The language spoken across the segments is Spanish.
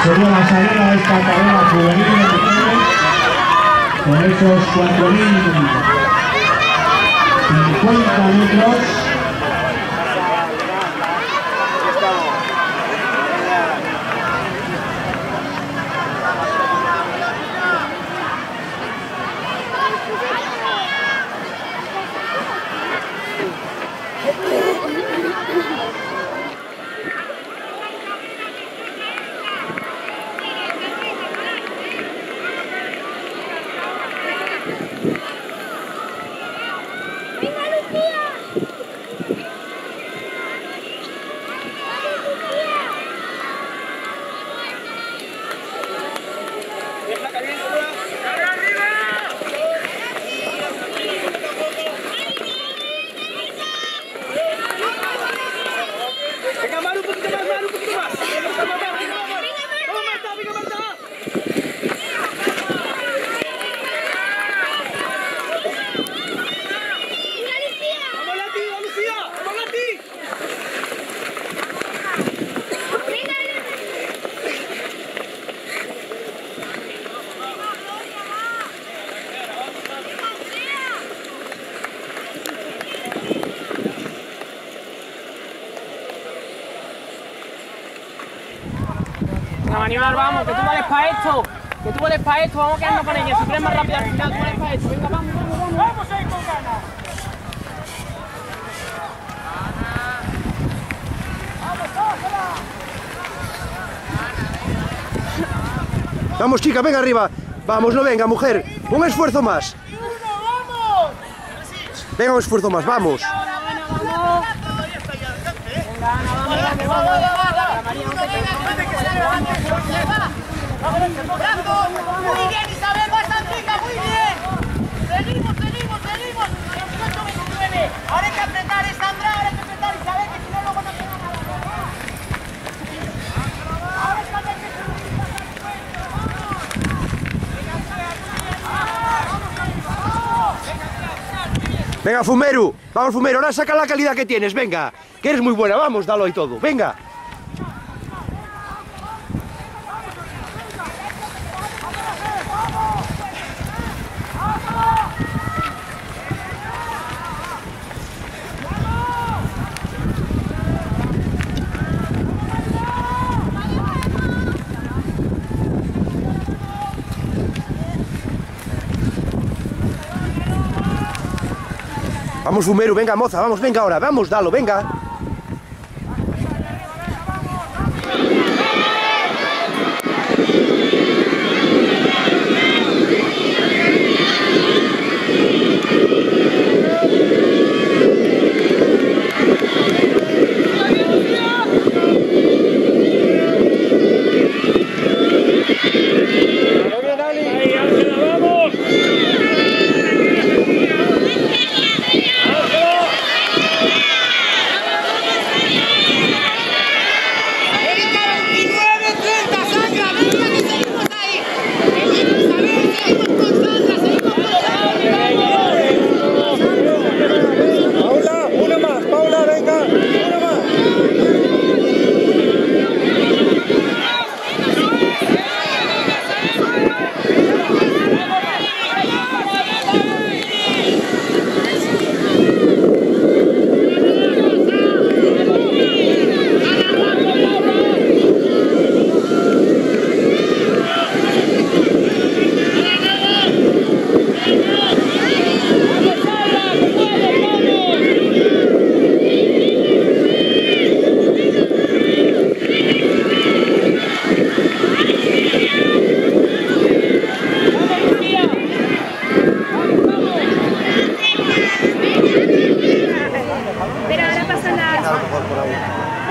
sería la salida de esta carrera juvenil de mujeres con esos 4.050 metros. Animal, vamos, que tú vales para esto, que tú vales para esto, vamos quedando con ella, si quieres más rápido al final, tú vales para esto, venga, vamos, vamos, vamos. Vamos ahí con ganas. Vamos, chica, venga arriba. Vamos, no venga, mujer. Un esfuerzo más. Venga, un esfuerzo más, vamos. Muy bien, Isabel, vas Antica, muy bien. Seguimos. Ahora hay que apretar, Sandra, ahora hay que apretar, Isabel, que si no luego no se van a la boca. Ahora es cuando hay que subir. Venga, Fumeru. Vamos, Fumeru, ahora saca la calidad que tienes, venga. Que eres muy buena, vamos, dalo ahí todo, venga. Vamos, Fumeru, venga, moza, vamos, venga ahora, vamos, dalo, venga.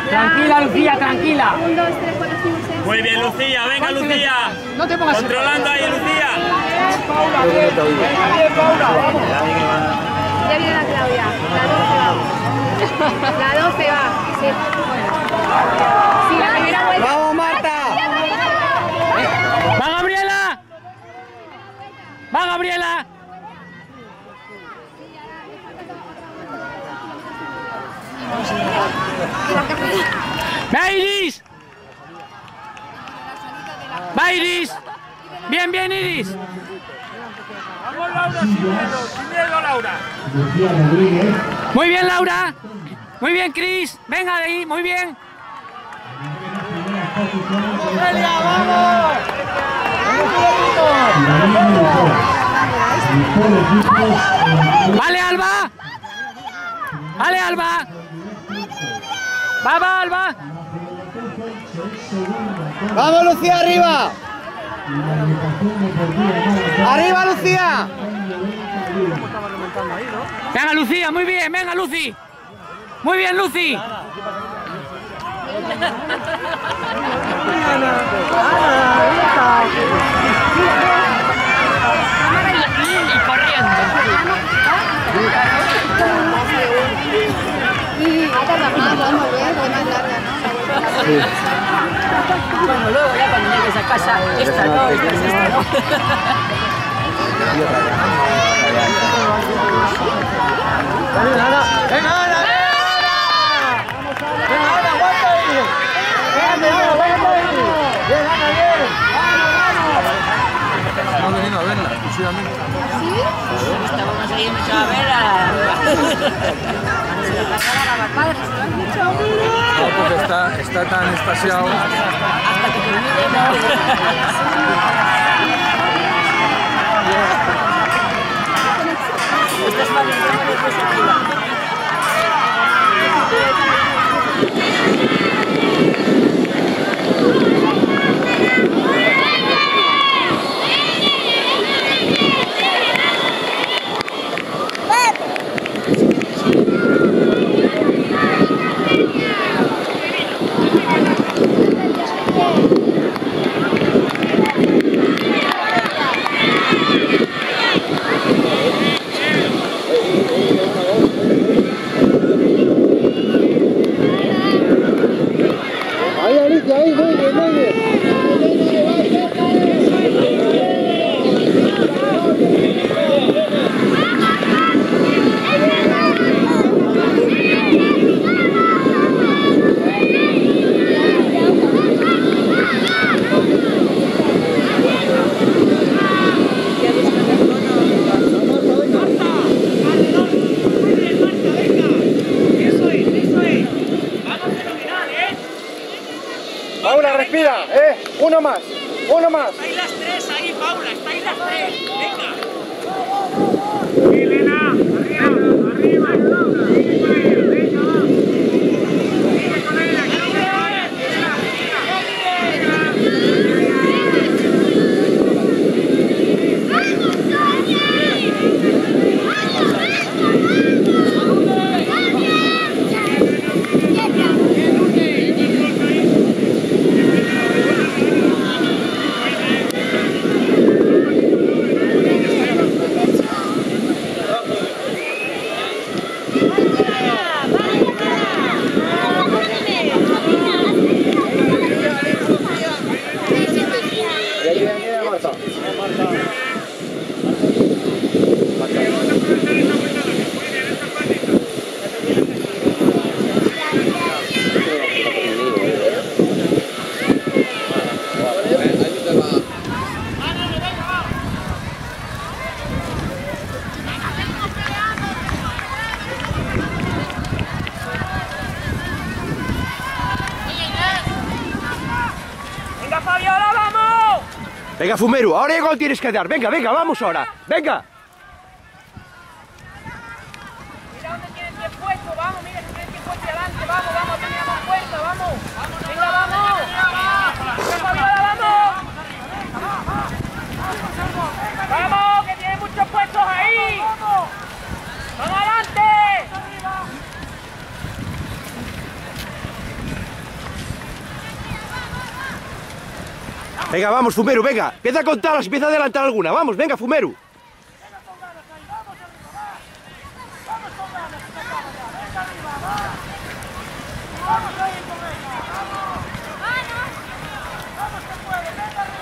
Tranquila, Lucía, tranquila. 1, 2, 3, 4, 5, 6. Muy bien, Lucía, venga, Lucía. No te pongas controlando ahí, Lucía. Paula, bien, Paula, vamos. Ya viene la Claudia. La 12 va. Sí. Sí, la primera vuelta. ¡Vamos, Marta! ¡Va, Gabriela! ¡Va, Gabriela! ¡Ve, Iris! Va Iris. Bien, bien Iris. Vamos Laura, sin miedo Laura. Lucía Rodríguez. Muy bien Laura. Muy bien Cris. Venga de ahí, muy bien. Vale Alba. Vale Alba. Va Alba. ¡Vamos, Lucía, arriba! ¡Arriba, Lucía! Venga Lucía, muy bien, venga Lucy. Muy bien Lucy. Y corriendo. Bueno, luego ya cuando llegues a casa, esta no. Hemos venido a verla exclusivamente. ¿Sí? Estábamos ahí mucho a verla. No, porque está tan extasiado. Hasta que termine, no. Estás mal, Paula, respira, uno más. Estáis las tres ahí, Paula, estáis las tres. Venga. Elena, arriba. Fabiola, vamos. Venga, Fumero, ahora ya cuando tienes que dar. Venga, vamos ahora. Venga. Mira dónde tienes 10 puestos, vamos, mira, tienes 10 puestos adelante, vamos, teníamos puesto, vamos. Venga, vamos. Venga, Fabiola, vamos. Vamos, que tienes muchos puestos ahí. Vamos adelante. Venga, vamos, Fumero, venga. Empieza a contarlas, empieza a adelantar alguna. Vamos, venga, Fumero.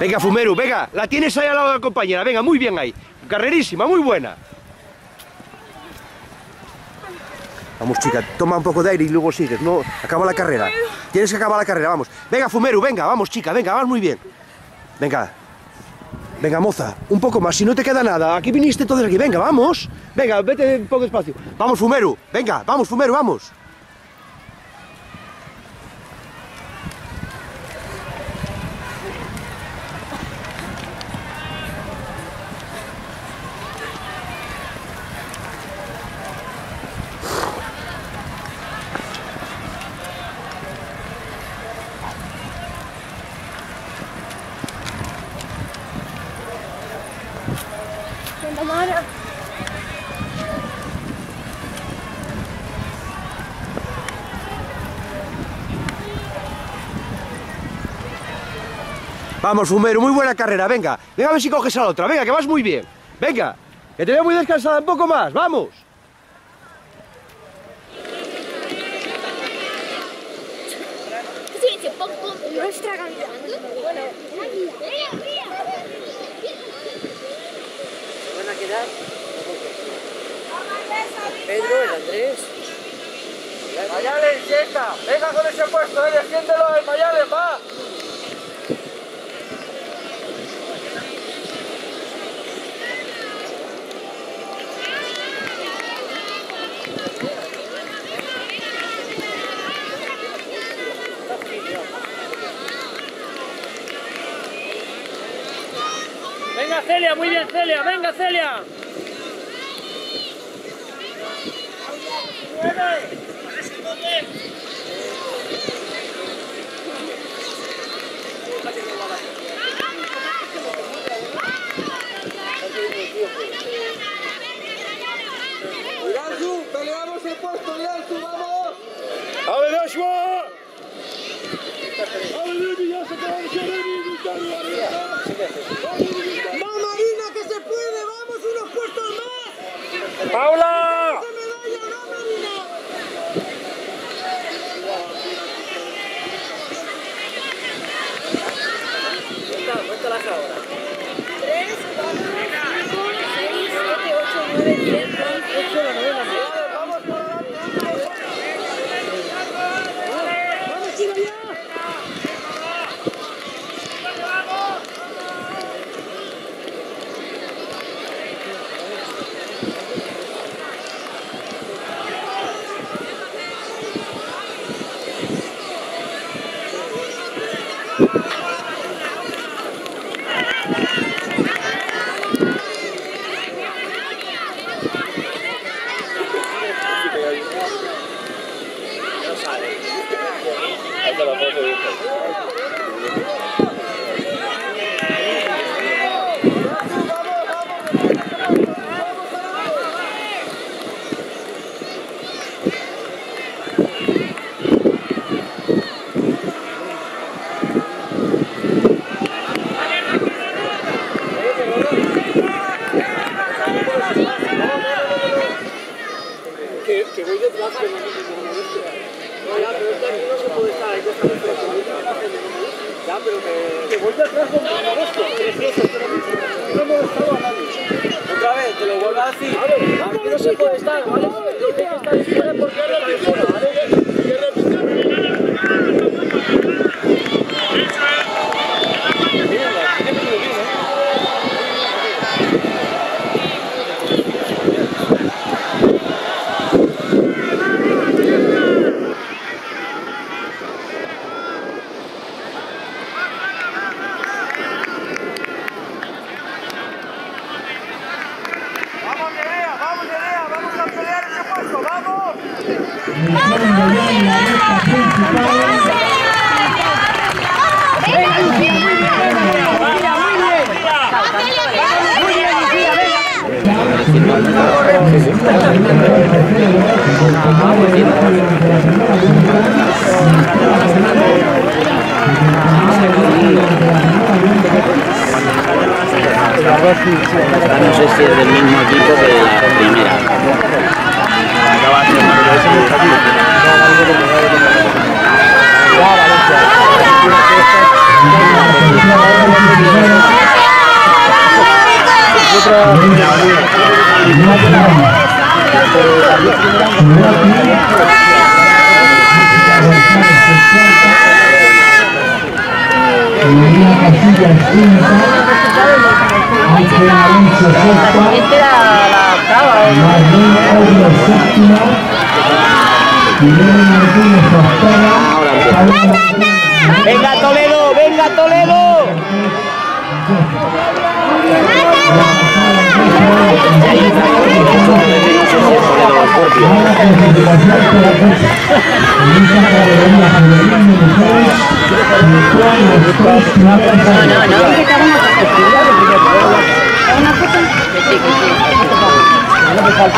Venga, Fumero, venga. La tienes ahí al lado de la compañera. Venga, muy bien ahí. Carrerísima, muy buena. Vamos, chica, toma un poco de aire y luego sigues. No, acaba la carrera. Tienes que acabar la carrera, vamos. Venga, Fumero, venga, vamos, chica, venga, vas muy bien. Venga. Venga, moza, un poco más, si no te queda nada. Aquí viniste todos aquí. Venga, vamos. Venga, vete un poco despacio. Vamos, Fumero. Venga, vamos, Fumero, vamos. Vamos, Fumero, muy buena carrera, venga. Venga a ver si coges a la otra, venga, que vas muy bien. Venga, que te veo muy descansada, un poco más, vamos. Sí, un poco nuestra canción. Bueno, ¿Van a quedar? Pedro, el Andrés. Mayales, llega. Venga con ese puesto, defiéndelo, el Mayales, va. Venga Celia, muy bien Celia, venga Celia. Iranzu, peleamos el puesto, Iranzu, vamos. A ver, Joshua. ¡Va Marina, que se puede! ¡Vamos, unos puestos más! ¡Paula! ¡Se medalla, va Marina! Cuéntalas ahora. 3, 4, 5, 6, 7, 8, 9, 10, 11, 12, ¡Vamos por delante! ¡Vamos, tira ya! Que voy detrás, pero no ya, pero este aquí no se puede estar, hay que estar enfrente. Ya, pero que voy detrás con modesto. Precioso, pero no hemos estado a nadie. Otra vez, te lo vuelvo a decir. Aquí no se puede estar, ¿vale? Lo que está diciendo porque es la persona, ¿vale? No sé si es del mismo equipo que la primera. Acaba de Casillas quinta, Ángel Alonso sexta, Marlene Odio séptima, Irene Martínez octava, Paula Martínez. ¡Venga Toledo! ¡Venga Toledo!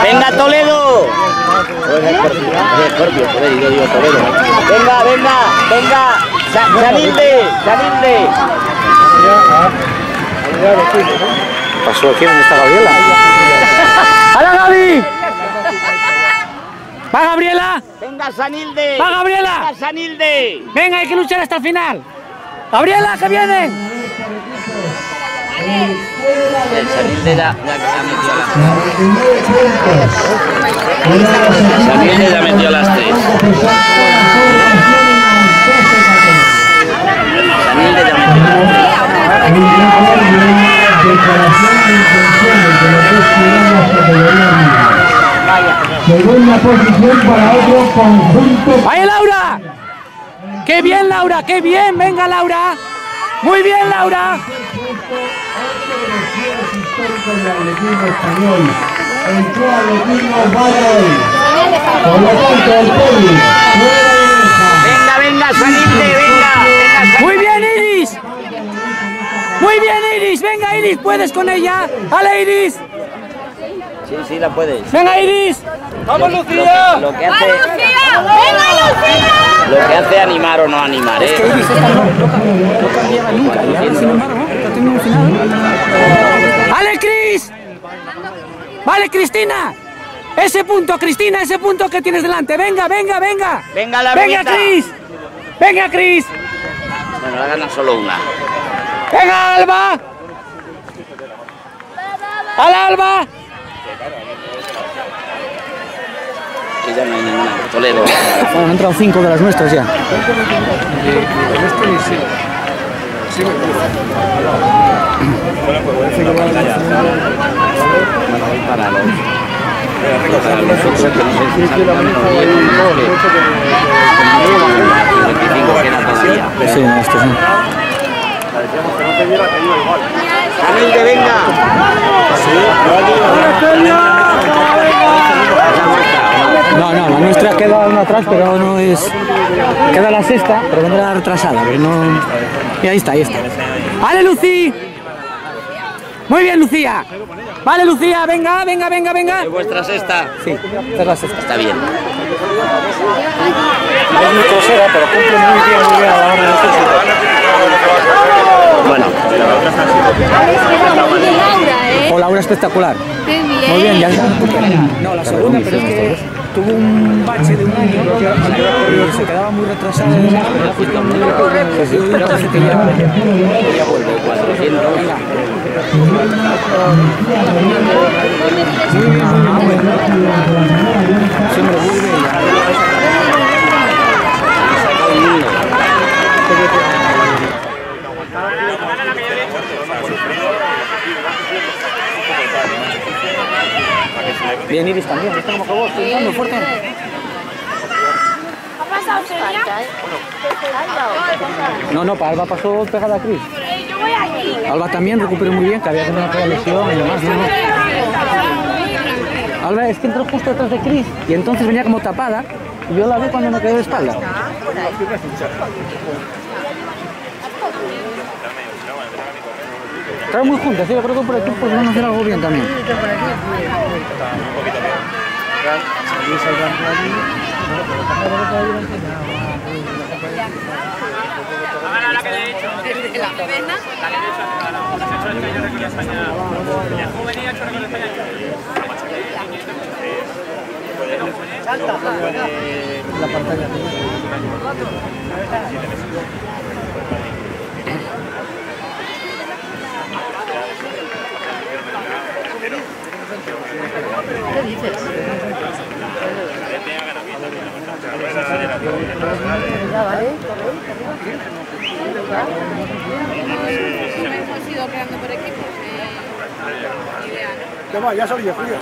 ¡Venga Toledo! Venga, venga, venga. Sanilde, Sanilde. ¿Pasó aquí? ¿Dónde está Gabriela? ¡Hala, Gaby! ¡Va, Gabriela! ¡Venga, Sanilde! ¡Va, Gabriela! ¡Venga, Sanilde! ¡Venga, hay que luchar hasta el final! ¡Gabriela, que vienen! El Sanilde ya metió las 3. Sanilde ya metió las 3. Declaración de intenciones de los dos ciudadanos categoría. Segunda posición para otro conjunto. ¡Ahí, Laura! ¡Qué bien, Laura! ¡Qué bien! ¡Venga, Laura! ¡Muy bien, Laura! Histórico del atletismo español. El Club Atletismo Valladolid. Por lo tanto, el poli. Venga, venga, Sanilde, venga. ¡Muy bien, Iris! ¡Muy bien, Iris! ¡Venga, Iris! ¿Puedes con ella? ¡Hala, Iris! Sí, sí, la puedes. ¡Venga, Iris! ¡Vamos, Lucía! Lo que hace... ¡Venga, Lucía! Lo que hace animar o no animar, ¿eh? Iris esta no cambiaba nunca. Y ahora, sin embargo, está teniendo un final. ¡Vale, Cris! ¡Vale, Cristina! Ese punto, Cristina, ese punto que tienes delante. ¡Venga, venga, venga! ¡Venga, la ¡Venga, Rita! Cris! ¡Venga, Cris! Bueno, la gana solo una. ¡Venga, Alba! ¡Hala, Alba! Y ya no hay ninguna. Toledo. Bueno, han entrado 5 de las nuestras ya. Para los otros que no sé si salgan bien, porque 25 queda todavía. Sí, no, estos no. Sanilde, venga. No, la nuestra queda una atrás, pero no es... Queda la sexta, pero vendrá retrasada, pero no... Y ahí está, ahí está. ¡Vale, Lucy! Muy bien, Lucía. Vale, Lucía, venga, venga, venga, venga. ¿Es vuestra sexta? Sí, esta es la sexta. Está bien. Es muy trasera, pero cumple muy bien a la hora de hacerse. Bueno. O Laura espectacular. ¡Qué bien! Muy bien, ya no, la segunda, pero es que tuvo un bache de un año y se quedaba muy retrasada. Sí, pero parece que ya vuelve. 400. Siempre vuelve ya. Bien, Iris también, está como que vos, estoy dando fuerte. ¿Ha pasado Celia? No, para Alba pasó pegada a Cris. Yo voy aquí. Alba también recuperó muy bien, que había tenido una lesión y demás, ¿no? Alba es que entró justo detrás de Cris y entonces venía como tapada y yo la vi cuando me quedé de espalda. Estaban muy juntas, yo creo que por aquí pues van a hacer algo bien también. La pantalla. ¿Qué dices? ¿Ya vale? ¿Qué va? Ya salí, Julio.